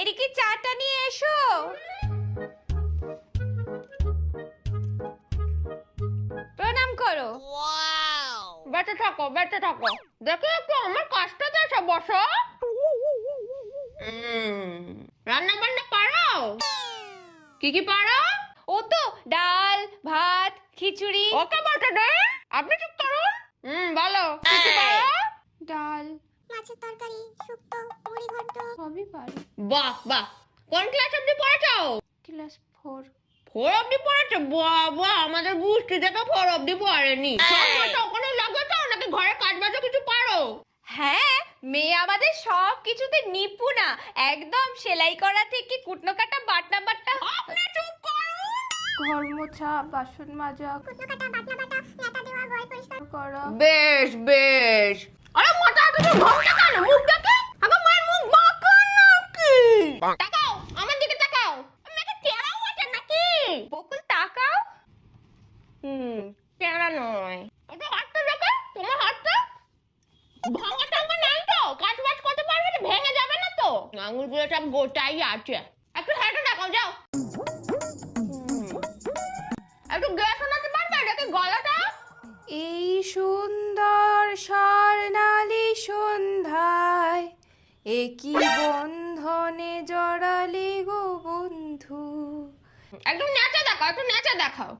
এদিকে চাটা নিয়ে এসো। প্রণাম করো। বেঁচে থাকো বেঁচে থাকো। দেখো একটু আমার কাজটা দেখো, বসো। রান্না বান্না পারো? কি কি পারো? ও তো ডাল ভাত খিচুড়ি। ওকে বলতে দে, আপনি চুপ করুন। বলো কি কি পারো? ডাল মাছের তরকারি, শুক্তো, মুড়ি ঘন্ট সবই পারি। বাহ বাহ, কোন ক্লাস অবধি পড়েছো? ক্লাস 4। 4 অবধি পড়েছো? বাবা, আমাদের বুঝতে দেখো 4 অবধি পড়েনি। সবটা ওখানে লাগে তো, নাকি ঘরে কাজ বাজও কিছু পারো? হ্যাঁ, মেয়ে আমাদের সব কিছুতে নিপুণা, একদম সেলাই করা থেকে কুটনো কাটা বাটনা বাটা। আপনি চুপ করুন। ঘর মোছা বাসন মাজা কুটনো কাটা, বাটনা বাটা, ন্যাতা দেওয়া, ঘর পরিষ্কার করা। বেশ বেশ। আরে মোটা তুমি ঘন্টা কেন মুখ দেখে? আমার মায়ের মুখ বাঁকা নাকি? তাকাও আমার দিকে, তাকাও। আমি কি টেরাও আছে নাকি? বকুল তাকাও। টেরা নয়। ওটা হাতটা দেখো, তোমার হাতটা ভাঙা টাঙা নাই তো? কাজ বাজ করতে পারবে না, ভেঙে যাবে না তো? আঙুলগুলো সব গোটাই আছে। একটু হেঁটে দেখাও, যাও। একটু গ্যাস শোনাতে পারবে নাকি গলাটা? এই সুন্দর স্বর্ণালী সন্ধ্যায় একই বন্ধনে জড়ালে গো বন্ধু। একদম নেচে দেখাও, একটু নেচে দেখাও।